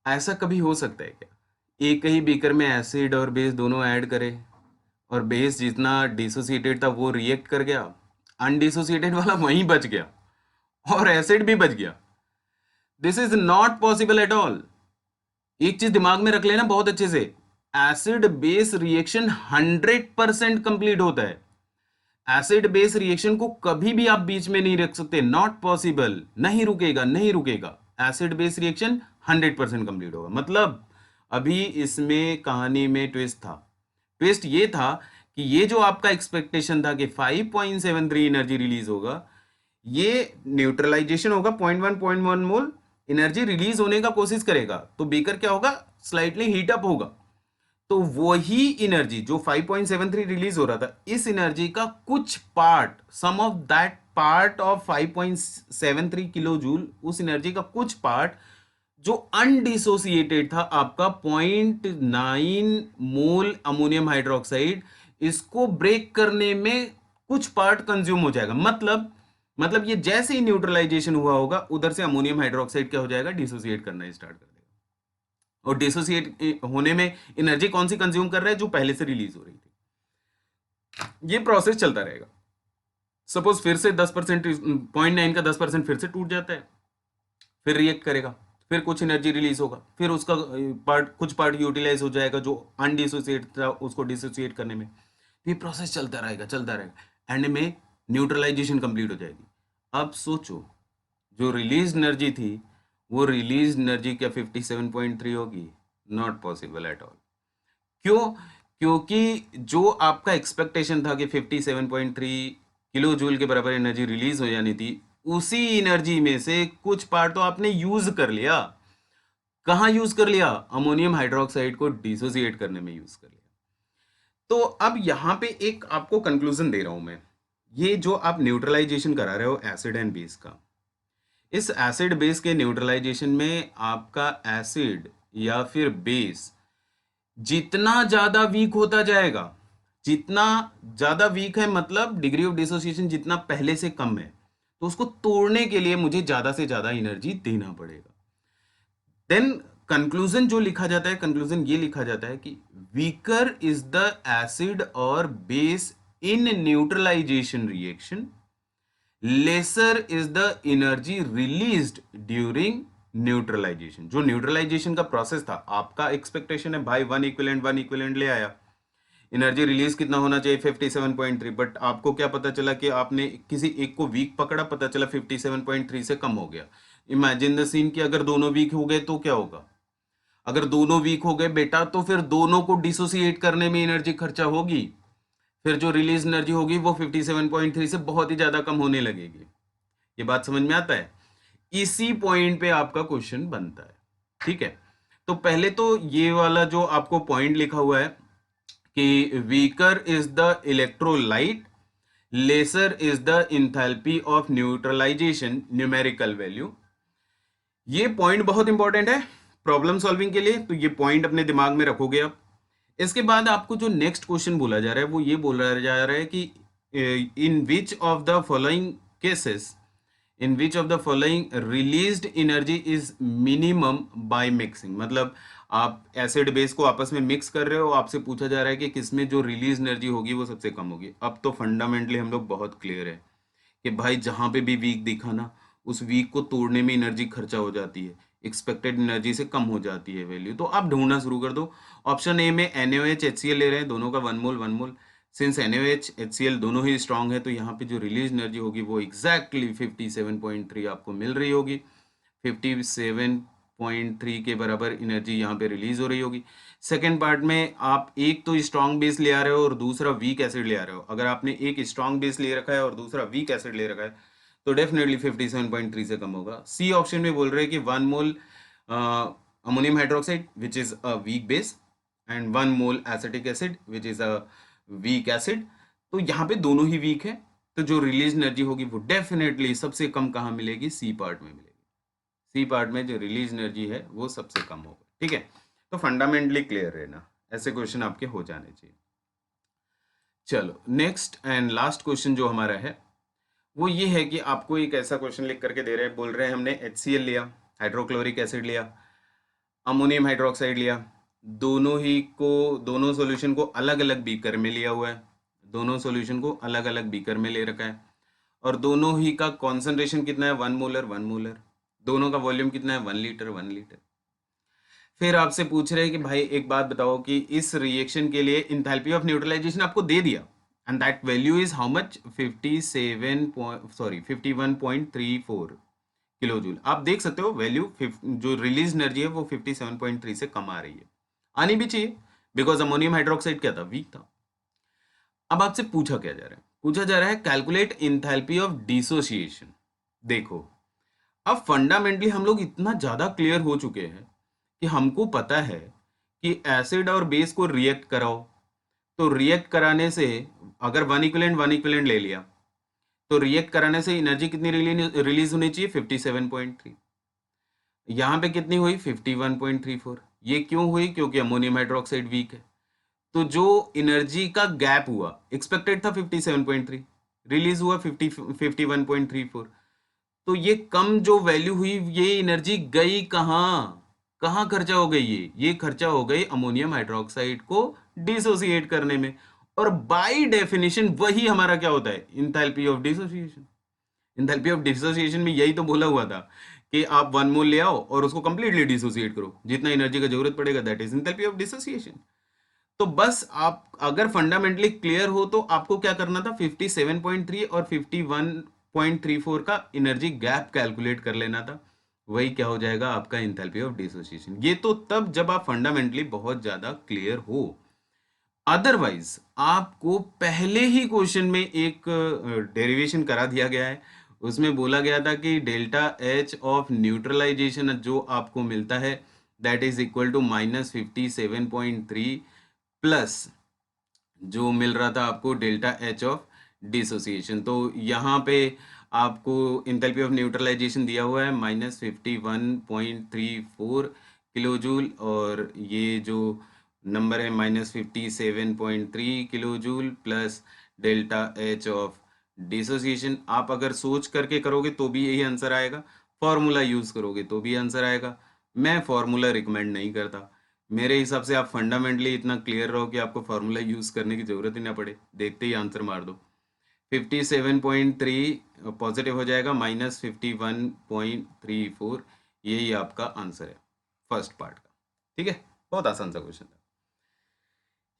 ऐसा कभी हो सकता है क्या एक ही बीकर में एसिड और बेस दोनों ऐड करे और बेस जितना डिसोसिएटेड था वो रिएक्ट कर गया, अनडिसोसिएटेड वाला वहीं बच गया और एसिड भी बच गया? This is not possible at all. एक चीज दिमाग में रख लेना बहुत अच्छे से, एसिड बेस रिएक्शन 100% कंप्लीट होता है। एसिड बेस रिएक्शन को कभी भी आप बीच में नहीं रख सकते, नॉट पॉसिबल, नहीं रुकेगा, नहीं रुकेगा। एसिड बेस रिएक्शन 100% कंप्लीट होगा। मतलब अभी इसमें कहानी में ट्विस्ट था। ट्विस्ट ये था कि ये जो आपका एक्सपेक्टेशन था कि 5.73 एनर्जी रिलीज होगा, ये न्यूट्रलाइजेशन होगा, 0.1 मोल एनर्जी रिलीज होने का कोशिश करेगा, तो बीकर क्या होगा, स्लाइटली हीट अप होगा। तो वही एनर्जी जो 5.73 रिलीज हो रहा था, इस एनर्जी का कुछ part, some of that part of 5.73 kilo joule, उस एनर्जी का कुछ पार्ट जो अनडिसोसिएटेड था आपका 0.9 मोल अमोनियम हाइड्रोक्साइड, इसको ब्रेक करने में कुछ पार्ट कंज्यूम हो जाएगा। मतलब ये जैसे ही न्यूट्रलाइजेशन हुआ होगा, उधर से अमोनियम हाइड्रोक्साइड क्या हो जाएगा, डिसोसिएट करना स्टार्ट कर देगा। और डिसोसिएट होने में एनर्जी कौन सी कंज्यूम कर रहा है, जो पहले से रिलीज हो रही थी। ये प्रोसेस चलता रहेगा। सपोज फिर से 10%, 0.9 का 10% फिर से टूट जाता है, फिर रिएक्ट करेगा, फिर कुछ एनर्जी रिलीज होगा, फिर उसका कुछ पार्ट यूटिलाइज हो जाएगा जो अनडिसोसिएट था, उसको डिसोसिएट करने में। ये प्रोसेस चलता रहेगा, चलता रहेगा, एंड में न्यूट्रलाइजेशन कंप्लीट हो जाएगी। अब सोचो, जो रिलीज एनर्जी थी, वो रिलीज एनर्जी क्या 57.3 होगी? Not possible at all. क्यों? क्योंकि जो आपका एक्सपेक्टेशन था कि 57.3 किलो जूल के बराबर एनर्जी रिलीज हो जानी थी, उसी एनर्जी में से कुछ पार्ट तो आपने यूज कर लिया। कहां यूज कर लिया? अमोनियम हाइड्रोक्साइड को डिसोसिएट करने में यूज कर लिया। तो अब यहां पे एक आपको कंक्लूजन दे रहा हूं मैं। ये जो आप न्यूट्रलाइजेशन करा रहे हो एसिड एंड बेस का, इस एसिड बेस के न्यूट्रलाइजेशन में आपका एसिड या फिर बेस जितना ज्यादा वीक होता जाएगा, जितना ज्यादा वीक है मतलब डिग्री ऑफ डिसोसिएशन जितना पहले से कम है, तो उसको तोड़ने के लिए मुझे ज्यादा से ज्यादा एनर्जी देना पड़ेगा। देन कंक्लूजन जो लिखा जाता है, कंक्लूजन ये लिखा जाता है कि वीकर इज द एसिड और base in neutralization reaction, lesser is the energy released during neutralization. जो न्यूट्रलाइजेशन का प्रोसेस था, आपका एक्सपेक्टेशन है भाई 1 इक्विवेलेंट ले आया, एनर्जी रिलीज कितना होना चाहिए 57.3, बट आपको क्या पता चला कि आपने किसी एक को वीक पकड़ा, पता चला 57.3 से कम हो गया। इमेजिन द सीन कि अगर दोनों वीक हो गए तो क्या होगा? अगर दोनों वीक हो गए बेटा, तो फिर दोनों को डिसोसिएट करने में एनर्जी खर्चा होगी, फिर जो रिलीज एनर्जी होगी वो 57.3 से बहुत ही ज्यादा कम होने लगेगी। ये बात समझ में आता है? इसी पॉइंट पे आपका क्वेश्चन बनता है। ठीक है, तो पहले तो ये वाला जो आपको पॉइंट लिखा हुआ है कि weaker is the electrolyte, lesser is the enthalpy of neutralization numerical value, ये पॉइंट बहुत इंपॉर्टेंट है प्रॉब्लम सॉल्विंग के लिए, तो ये पॉइंट अपने दिमाग में रखोगे आप। इसके बाद आपको जो नेक्स्ट क्वेश्चन बोला जा रहा है वो ये बोला जा रहा है कि in which of the following cases, in which of the following released energy is minimum by mixing. मतलब आप एसिड बेस को आपस में मिक्स कर रहे हो, आपसे पूछा जा रहा है कि किसमें जो रिलीज एनर्जी होगी वो सबसे कम होगी। अब तो फंडामेंटली हम लोग बहुत क्लियर है कि भाई जहां पे भी वीक दिखा ना, उस वीक को तोड़ने में एनर्जी खर्चा हो जाती है, एक्सपेक्टेड एनर्जी से कम हो जाती है वैल्यू। तो आप ढूंढना शुरू कर दो। ऑप्शन ए में NaOH HCl ले रहे हैं, दोनों का 1 मोल 1 मोल। सिंस NaOH HCl दोनों ही स्ट्रांग है, तो यहाँ पे जो रिलीज एनर्जी होगी वो एग्जैक्टली 57.3 आपको मिल रही होगी। 57.3 के बराबर एनर्जी यहाँ पे रिलीज हो रही होगी। सेकेंड पार्ट में आप एक तो स्ट्रांग बेस ले आ रहे हो और दूसरा वीक एसिड ले आ रहे हो। अगर आपने एक स्ट्रांग बेस ले रखा है और दूसरा वीक एसिड ले रखा है, तो डेफिनेटली 57.3 से कम होगा। सी ऑप्शन में बोल रहे हैं कि 1 mole ammonium hydroxide which is a weak base and 1 mole acetic acid which is a weak acid. तो यहाँ पे दोनों ही वीक है, तो जो रिलीज एनर्जी होगी वो डेफिनेटली सबसे कम कहाँ मिलेगी? सी पार्ट में मिलेगी। सी पार्ट में जो रिलीज एनर्जी है वो सबसे कम होगा। ठीक है, तो फंडामेंटली क्लियर रहना। ऐसे क्वेश्चन आपके हो जाने चाहिए। चलो नेक्स्ट एंड लास्ट क्वेश्चन जो हमारा है वो ये है कि आपको एक ऐसा क्वेश्चन लिख करके दे रहे हैं, बोल रहे हैं हमने HCl लिया, हाइड्रोक्लोरिक एसिड लिया, अमोनियम हाइड्रोक्साइड लिया, दोनों सॉल्यूशन को अलग अलग बीकर में लिया हुआ है, दोनों सॉल्यूशन को अलग अलग बीकर में ले रखा है, और दोनों ही का कॉन्सेंट्रेशन कितना है 1 मोलर, दोनों का वॉल्यूम कितना है 1 लीटर। फिर आपसे पूछ रहे हैं कि भाई एक बात बताओ कि इस रिएक्शन के लिए इंथैल्पी ऑफ न्यूट्रलाइजेशन आपको दे दिया, and that value is how much 51.34 kilo joule. आप देख सकते हो वैल्यू जो रिलीज एनर्जी है वो 57.3 से कम आ रही है, आनी भी चाहिए, बिकॉज अमोनियम हाइड्रोक्साइड क्या था, वीक था। अब आपसे पूछा क्या जा रहा है, पूछा जा रहा है कैलकुलेट इंथैल्पी ऑफ डिसोसिएशन। देखो अब फंडामेंटली हम लोग इतना ज्यादा क्लियर हो चुके हैं कि हमको पता है कि एसिड और बेस को रिएक्ट कराओ, तो रिएक्ट कराने से अगर वन इक्विवेलेंट ले लिया तो रिएक्ट कराने से एनर्जी कितनी रिलीज होनी चाहिए 57.3, यहाँ पे कितनी हुई 51.34। ये क्यों हुई, क्योंकि अमोनियम हाइड्रोक्साइड वीक है, तो जो एनर्जी का गैप हुआ एक्सपेक्टेड था 57.3, रिलीज हुआ 51.34, तो ये कम जो वैल्यू हुई ये एनर्जी गई कहाँ, कहाँ खर्चा हो गई, ये खर्चा हो गई अमोनियम हाइड्रोक्साइड को डिसोसिएट करने में। और बाय डेफिनेशन वही हमारा क्या होता है, enthalpy of dissociation. Enthalpy of dissociation में यही तो बोला हुआ था कि आप 1 मोल ले आओ और उसको कंप्लीटली डिसोसिएट करो, जितना एनर्जी का जरूरत पड़ेगा, that is enthalpy of dissociation. तो बस आप अगर फंडामेंटली क्लियर हो तो आपको क्या करना था, 57.3 और 51.34 का एनर्जी गैप कैलकुलेट कर लेना था, वही क्या हो जाएगा आपका इंथैल्पी ऑफ डिसोसिएशन। ये तो तब जब आप फंडामेंटली बहुत ज्यादा क्लियर हो, अदरवाइज आपको पहले ही क्वेश्चन में एक डेरिवेशन करा दिया गया है, उसमें बोला गया था कि डेल्टा एच ऑफ न्यूट्रलाइजेशन जो आपको मिलता है that is equal to -57.3 plus जो मिल रहा था आपको डेल्टा एच ऑफ डिसोसिएशन। तो यहाँ पे आपको इंथैल्पी ऑफ न्यूट्रलाइजेशन दिया हुआ है -51.34 किलो जूल, और ये जो नंबर है -57.3 kilo joule plus delta H of dissociation. आप अगर सोच करके करोगे तो भी यही आंसर आएगा, फॉर्मूला यूज करोगे तो भी आंसर आएगा। मैं फॉर्मूला रिकमेंड नहीं करता, मेरे हिसाब से आप फंडामेंटली इतना क्लियर रहो कि आपको फार्मूला यूज करने की जरूरत ही ना पड़े, देखते ही आंसर मार दो। 57.3 पॉजिटिव हो जाएगा -51.34, यही आपका आंसर है फर्स्ट पार्ट का। ठीक है, बहुत आसान सा क्वेश्चन था।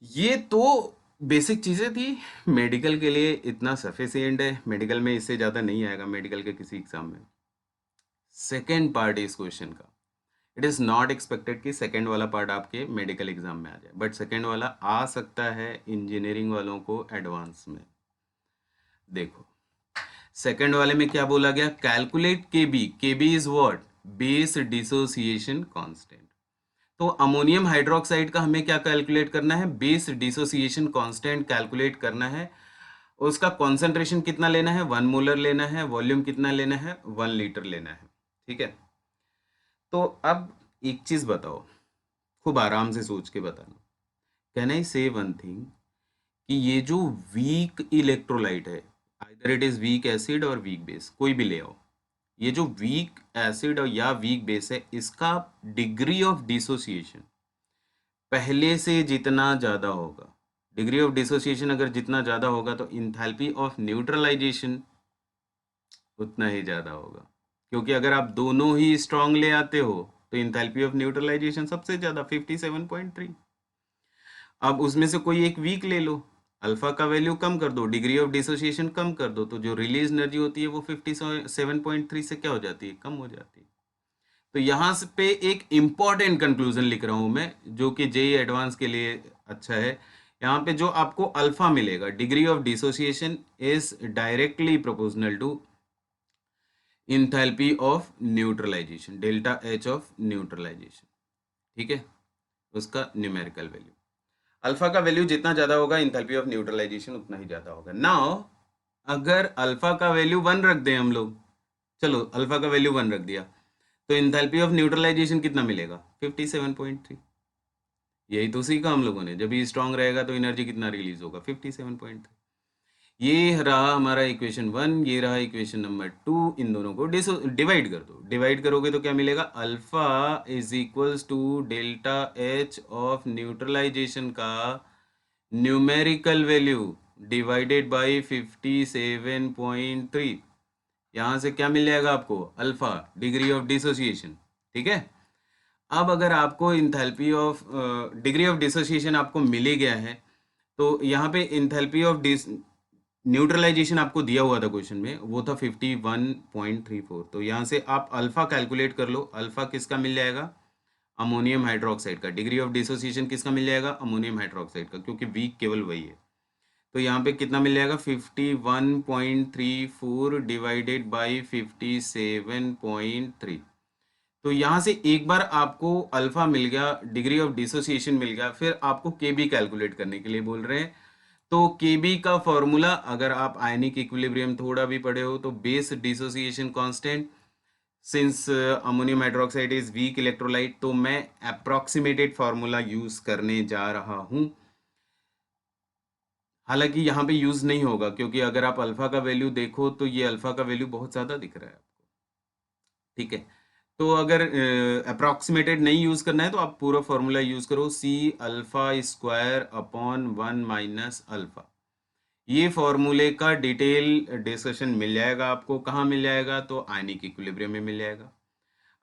ये तो बेसिक चीजें थी, मेडिकल के लिए इतना सफिशिएंट है, मेडिकल में इससे ज्यादा नहीं आएगा मेडिकल के किसी एग्जाम में। सेकेंड पार्ट इस क्वेश्चन का, इट इज नॉट एक्सपेक्टेड कि सेकेंड वाला पार्ट आपके मेडिकल एग्जाम में आ जाए, बट सेकेंड वाला आ सकता है इंजीनियरिंग वालों को एडवांस में। देखो सेकेंड वाले में क्या बोला गया, calculate KB is what, base dissociation constant. तो अमोनियम हाइड्रोक्साइड का हमें क्या कैलकुलेट करना है, बेस डिसोसिएशन कांस्टेंट कैलकुलेट करना है। उसका कॉन्सेंट्रेशन कितना लेना है, 1 मोलर लेना है, वॉल्यूम कितना लेना है 1 लीटर लेना है। ठीक है, तो अब एक चीज बताओ, खूब आराम से सोच के बताना, कैन आई से वन थिंग कि ये जो वीक इलेक्ट्रोलाइट है, either it is weak acid और वीक बेस, कोई भी ले आओ, ये जो वीक एसिड और या वीक बेस है, इसका डिग्री ऑफ डिसोसिएशन पहले से जितना ज्यादा होगा, डिग्री ऑफ डिसोसिएशन अगर जितना ज्यादा होगा तो इंथैल्पी ऑफ न्यूट्रलाइजेशन उतना ही ज्यादा होगा, क्योंकि अगर आप दोनों ही स्ट्रांग ले आते हो तो इंथैल्पी ऑफ न्यूट्रलाइजेशन सबसे ज्यादा 57.3। अब उसमें से कोई एक वीक ले लो, अल्फा का वैल्यू कम कर दो, डिग्री ऑफ डिसोसिएशन कम कर दो, तो जो रिलीज एनर्जी होती है वो 57.3 से क्या हो जाती है, कम हो जाती है। तो यहाँ पे एक इंपॉर्टेंट कंक्लूजन लिख रहा हूं मैं, जो कि जेई एडवांस के लिए अच्छा है। यहाँ पे जो आपको अल्फा मिलेगा, degree of dissociation is directly proportional to enthalpy of neutralization, delta H of neutralization. ठीक है, उसका न्यूमेरिकल वैल्यू, अल्फा का वैल्यू जितना ज्यादा होगा इंथैल्पी ऑफ न्यूट्रलाइजेशन उतना ही ज्यादा होगा। नाउ अगर अल्फा का वैल्यू 1 रख दें हम लोग, चलो अल्फा का वैल्यू 1 रख दिया, तो इंथैल्पी ऑफ न्यूट्रलाइजेशन कितना मिलेगा 57.3। यही तो सीखा हम लोगों ने, जब ये स्ट्रांग रहेगा तो एनर्जी कितना रिलीज होगा, 57.3। ये रहा हमारा इक्वेशन 1, ये रहा इक्वेशन नंबर 2। इन दोनों को डिवाइड कर दो, डिवाइड करोगे तो क्या मिलेगा, alpha is equals to delta H of neutralization का न्यूमेरिकल वैल्यू डिवाइडेड बाय 57.3। यहाँ से क्या मिल जाएगा आपको, अल्फा, डिग्री ऑफ डिसोसिएशन। ठीक है, अब अगर आपको enthalpy of degree of dissociation आपको मिल ही गया है, तो यहाँ पे इंथैल्पी ऑफ न्यूट्रलाइजेशन आपको दिया हुआ था क्वेश्चन में, वो था 51.34। तो यहाँ से आप अल्फा कैलकुलेट कर लो, अल्फा किसका मिल जाएगा, अमोनियम हाइड्रोक्साइड का। डिग्री ऑफ डिसोसिएशन किसका मिल जाएगा, अमोनियम हाइड्रोक्साइड का, क्योंकि वीक केवल वही है। तो यहाँ पे कितना मिल जाएगा, 51.34 डिवाइडेड बाई 57.3। तो यहाँ से एक बार आपको अल्फा मिल गया, डिग्री ऑफ डिसोसिएशन मिल गया, फिर आपको के बी कैलकुलेट करने के लिए बोल रहे हैं। तो के बी का फॉर्मूला, अगर आप आयनिक इक्विलिब्रियम थोड़ा भी पढ़े हो तो base dissociation constant, since ammonium hydroxide is weak electrolyte, तो मैं अप्रोक्सीमेटेड फार्मूला यूज करने जा रहा हूं। हालांकि यहाँ पे यूज नहीं होगा, क्योंकि अगर आप अल्फा का वैल्यू देखो तो ये अल्फा का वैल्यू बहुत ज़्यादा दिख रहा है आपको। ठीक है, तो अगर अप्रोक्सीमेटेड नहीं यूज करना है तो आप पूरा फॉर्मूला यूज करो, C alpha square upon 1 minus alpha. ये फॉर्मूले का डिटेल डिस्कशन मिल जाएगा आपको, कहाँ मिल जाएगा, तो आयनिक इक्विलिब्रियम में मिल जाएगा।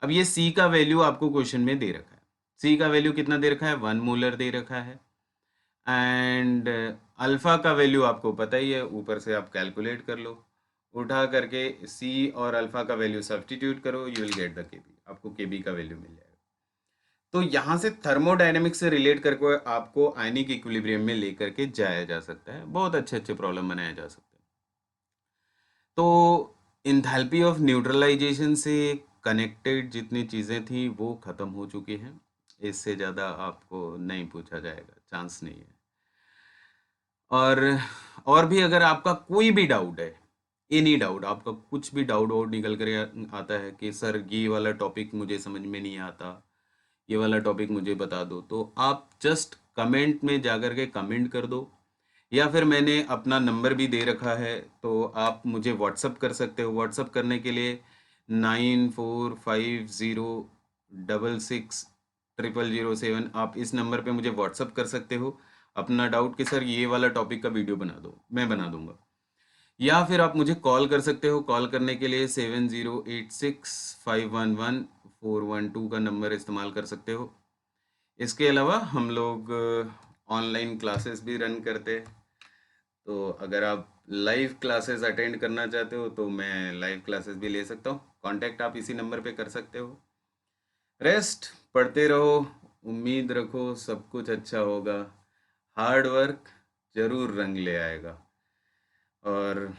अब ये सी का वैल्यू आपको क्वेश्चन में दे रखा है, सी का वैल्यू कितना दे रखा है, 1 मोलर दे रखा है। एंड अल्फा का वैल्यू आपको पता ही है, ऊपर से आप कैलकुलेट कर लो, उठा करके सी और अल्फा का वैल्यू सब्स्टिट्यूट करो, यू विल गेट द केबी, आपको केबी का वैल्यू मिल जाएगा। तो यहाँ से थर्मोडायनेमिक्स से रिलेट करके आपको आयनिक इक्विलिब्रियम में लेकर के जाया जा सकता है, बहुत अच्छे अच्छे प्रॉब्लम बनाए जा सकते हैं। तो इंथैल्पी ऑफ न्यूट्रलाइजेशन से कनेक्टेड जितनी चीज़ें थी वो ख़त्म हो चुकी हैं, इससे ज़्यादा आपको नहीं पूछा जाएगा, चांस नहीं है। और और भी अगर आपका कोई भी डाउट है, एनी डाउट, आपका कुछ भी डाउट और निकल कर आता है कि सर ये वाला टॉपिक मुझे समझ में नहीं आता, ये वाला टॉपिक मुझे बता दो, तो आप जस्ट कमेंट में जाकर के कमेंट कर दो, या फिर मैंने अपना नंबर भी दे रखा है, तो आप मुझे व्हाट्सअप कर सकते हो। व्हाट्सअप करने के लिए 9450660007, आप इस नंबर पे मुझे व्हाट्सअप कर सकते हो अपना डाउट कि सर ये वाला टॉपिक का वीडियो बना दो, मैं बना दूंगा। या फिर आप मुझे कॉल कर सकते हो, कॉल करने के लिए 7086511412 का नंबर इस्तेमाल कर सकते हो। इसके अलावा हम लोग ऑनलाइन क्लासेस भी रन करते हैं, तो अगर आप लाइव क्लासेस अटेंड करना चाहते हो तो मैं लाइव क्लासेस भी ले सकता हूँ, कांटेक्ट आप इसी नंबर पे कर सकते हो। रेस्ट पढ़ते रहो, उम्मीद रखो सब कुछ अच्छा होगा, हार्ड वर्क जरूर रंग ले आएगा। और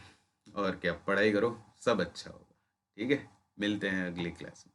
और क्या, पढ़ाई करो, सब अच्छा होगा। ठीक है, मिलते हैं अगली क्लास में।